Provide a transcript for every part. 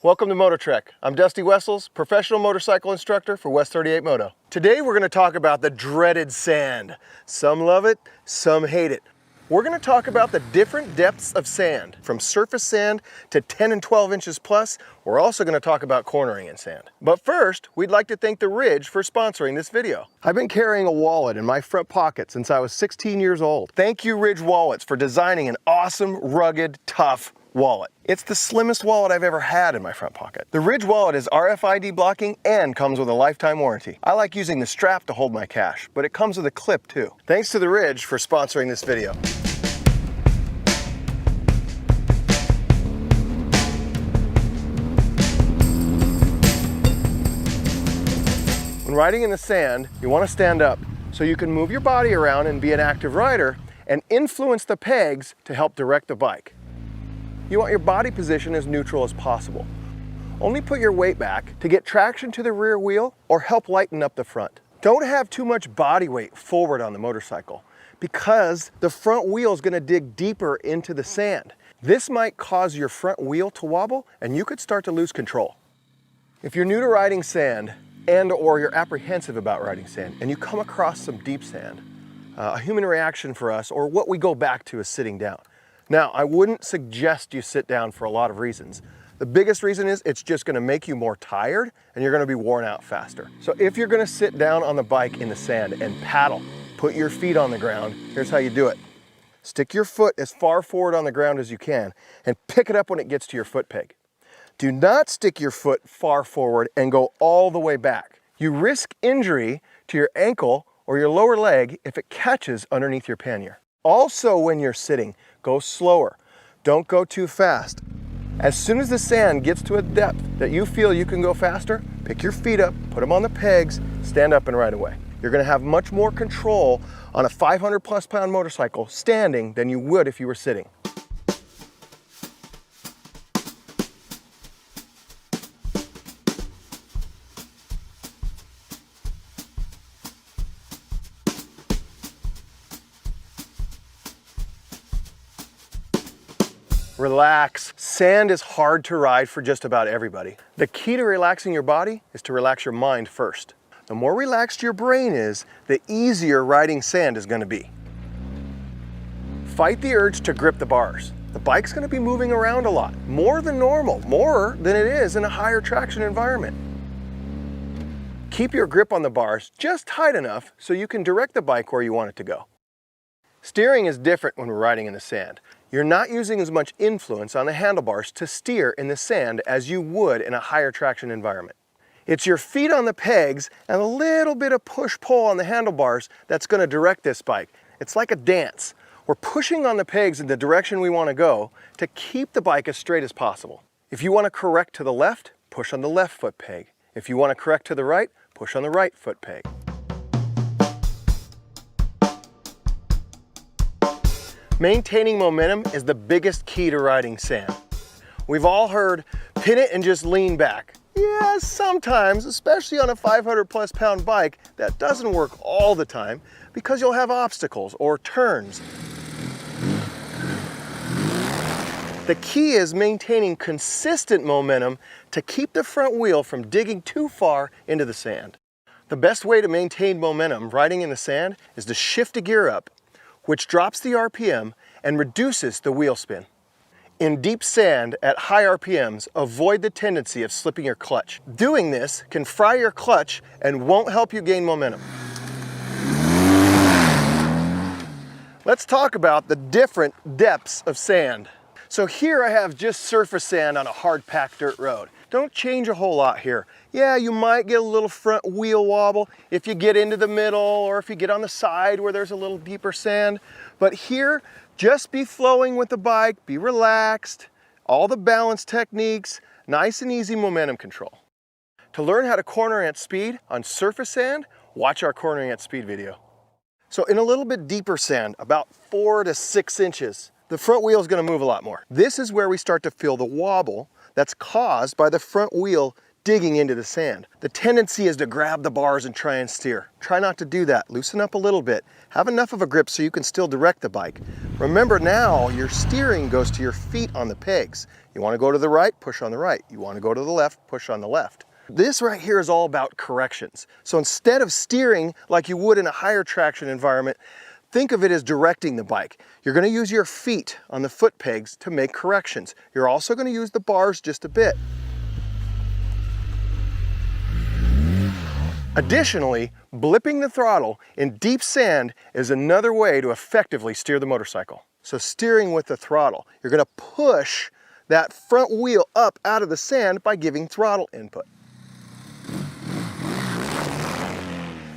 Welcome to Motor Trek. I'm Dusty Wessels, professional motorcycle instructor for West 38 Moto. Today we're going to talk about the dreaded sand. Some love it, some hate it. We're going to talk about the different depths of sand, from surface sand to 10 and 12 inches plus. We're also going to talk about cornering in sand. But first, we'd like to thank the Ridge for sponsoring this video. I've been carrying a wallet in my front pocket since I was 16 years old. Thank you, Ridge Wallets, for designing an awesome, rugged, tough wallet. It's the slimmest wallet I've ever had in my front pocket. The Ridge wallet is RFID blocking and comes with a lifetime warranty. I like using the strap to hold my cash, but it comes with a clip too. Thanks to the Ridge for sponsoring this video. When riding in the sand, you want to stand up so you can move your body around and be an active rider and influence the pegs to help direct the bike. You want your body position as neutral as possible. Only put your weight back to get traction to the rear wheel or help lighten up the front. Don't have too much body weight forward on the motorcycle because the front wheel is going to dig deeper into the sand. This might cause your front wheel to wobble and you could start to lose control. If you're new to riding sand or you're apprehensive about riding sand and you come across some deep sand, a human reaction for us, or what we go back to, is sitting down. Now, I wouldn't suggest you sit down for a lot of reasons. The biggest reason is it's just going to make you more tired and you're going to be worn out faster. So if you're going to sit down on the bike in the sand and paddle, put your feet on the ground, here's how you do it. Stick your foot as far forward on the ground as you can and pick it up when it gets to your foot peg. Do not stick your foot far forward and go all the way back. You risk injury to your ankle or your lower leg if it catches underneath your pannier. Also, when you're sitting, go slower. Don't go too fast. As soon as the sand gets to a depth that you feel you can go faster, pick your feet up, put them on the pegs, stand up and ride away. You're going to have much more control on a 500 plus pound motorcycle standing than you would if you were sitting. Relax. Sand is hard to ride for just about everybody. The key to relaxing your body is to relax your mind first. The more relaxed your brain is, the easier riding sand is going to be. Fight the urge to grip the bars. The bike's going to be moving around a lot, more than normal, more than it is in a higher traction environment. Keep your grip on the bars just tight enough so you can direct the bike where you want it to go. Steering is different when we're riding in the sand. You're not using as much influence on the handlebars to steer in the sand as you would in a higher traction environment. It's your feet on the pegs and a little bit of push-pull on the handlebars that's going to direct this bike. It's like a dance. We're pushing on the pegs in the direction we want to go to keep the bike as straight as possible. If you want to correct to the left, push on the left foot peg. If you want to correct to the right, push on the right foot peg. Maintaining momentum is the biggest key to riding sand. We've all heard, pin it and just lean back. Yeah, sometimes, especially on a 500 plus pound bike, that doesn't work all the time because you'll have obstacles or turns. The key is maintaining consistent momentum to keep the front wheel from digging too far into the sand. The best way to maintain momentum riding in the sand is to shift a gear up, which drops the RPM and reduces the wheel spin. In deep sand at high RPMs, avoid the tendency of slipping your clutch. Doing this can fry your clutch and won't help you gain momentum. Let's talk about the different depths of sand. So here I have just surface sand on a hard packed dirt road. Don't change a whole lot here. Yeah, you might get a little front wheel wobble if you get into the middle or if you get on the side where there's a little deeper sand. But here, just be flowing with the bike, be relaxed, all the balance techniques, nice and easy momentum control. To learn how to corner at speed on surface sand, watch our cornering at speed video. So in a little bit deeper sand, about 4 to 6 inches, the front wheel is going to move a lot more. This is where we start to feel the wobble that's caused by the front wheel digging into the sand. The tendency is to grab the bars and try and steer. Try not to do that. Loosen up a little bit. Have enough of a grip so you can still direct the bike. Remember now, your steering goes to your feet on the pegs. You want to go to the right, push on the right. You want to go to the left, push on the left. This right here is all about corrections. So instead of steering like you would in a higher traction environment, think of it as directing the bike. You're going to use your feet on the foot pegs to make corrections. You're also going to use the bars just a bit. Additionally, blipping the throttle in deep sand is another way to effectively steer the motorcycle. So steering with the throttle, you're going to push that front wheel up out of the sand by giving throttle input.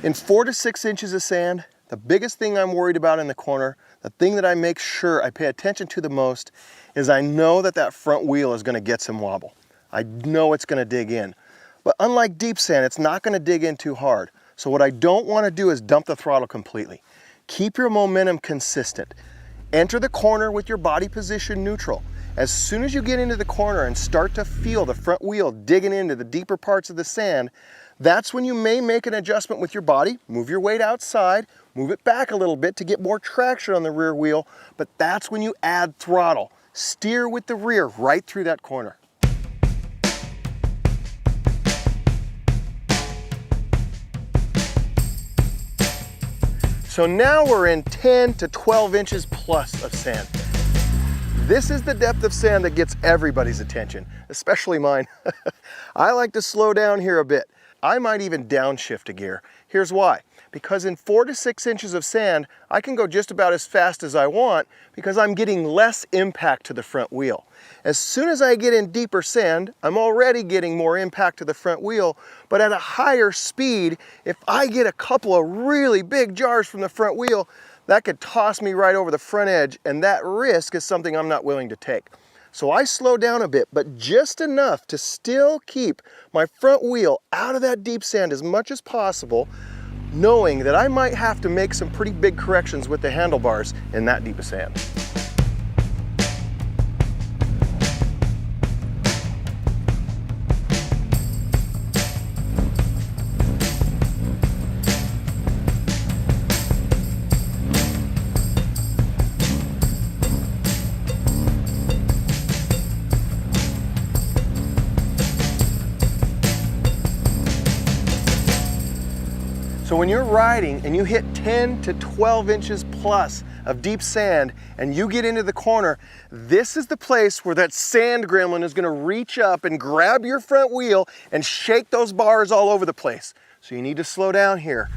In 4 to 6 inches of sand, the biggest thing I'm worried about in the corner, the thing that I make sure I pay attention to the most, is I know that that front wheel is going to get some wobble. I know it's going to dig in. But unlike deep sand, it's not going to dig in too hard. So what I don't want to do is dump the throttle completely. Keep your momentum consistent. Enter the corner with your body position neutral. As soon as you get into the corner and start to feel the front wheel digging into the deeper parts of the sand, that's when you may make an adjustment with your body, move your weight outside, move it back a little bit to get more traction on the rear wheel, but that's when you add throttle. Steer with the rear right through that corner. So now we're in 10 to 12 inches plus of sand. This is the depth of sand that gets everybody's attention, especially mine. I like to slow down here a bit. I might even downshift a gear. Here's why. Because in 4 to 6 inches of sand, I can go just about as fast as I want because I'm getting less impact to the front wheel. As soon as I get in deeper sand, I'm already getting more impact to the front wheel, but at a higher speed, if I get a couple of really big jars from the front wheel, that could toss me right over the front edge, and that risk is something I'm not willing to take. So I slow down a bit, but just enough to still keep my front wheel out of that deep sand as much as possible, knowing that I might have to make some pretty big corrections with the handlebars in that deep of sand. So when you're riding and you hit 10 to 12 inches plus of deep sand and you get into the corner, this is the place where that sand gremlin is going to reach up and grab your front wheel and shake those bars all over the place. So you need to slow down here.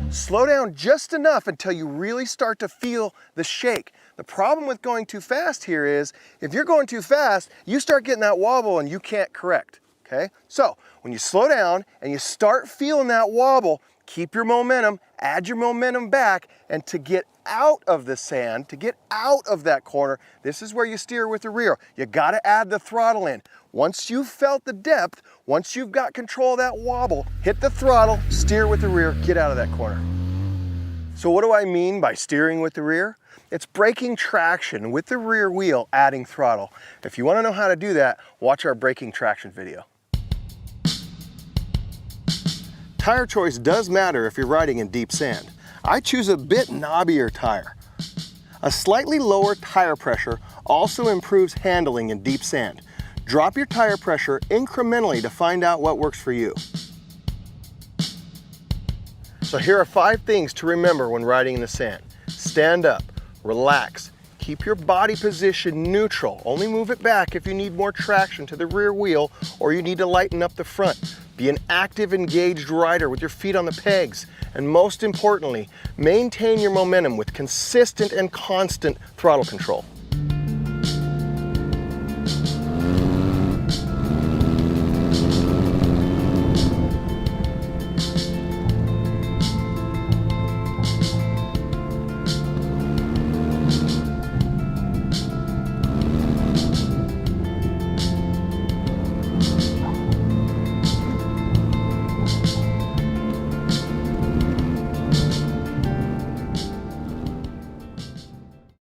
Slow down just enough until you really start to feel the shake. The problem with going too fast here is if you're going too fast, you start getting that wobble and you can't correct. Okay, so when you slow down and you start feeling that wobble, keep your momentum, add your momentum back, and to get out of the sand, to get out of that corner, this is where you steer with the rear. You gotta add the throttle in. Once you've felt the depth, once you've got control of that wobble, hit the throttle, steer with the rear, get out of that corner. So what do I mean by steering with the rear? It's braking traction with the rear wheel, adding throttle. If you wanna know how to do that, watch our braking traction video. Tire choice does matter if you're riding in deep sand. I choose a bit knobbier tire. A slightly lower tire pressure also improves handling in deep sand. Drop your tire pressure incrementally to find out what works for you. So here are 5 things to remember when riding in the sand. Stand up, relax, keep your body position neutral. Only move it back if you need more traction to the rear wheel or you need to lighten up the front. Be an active, engaged rider with your feet on the pegs. And most importantly, maintain your momentum with consistent and constant throttle control.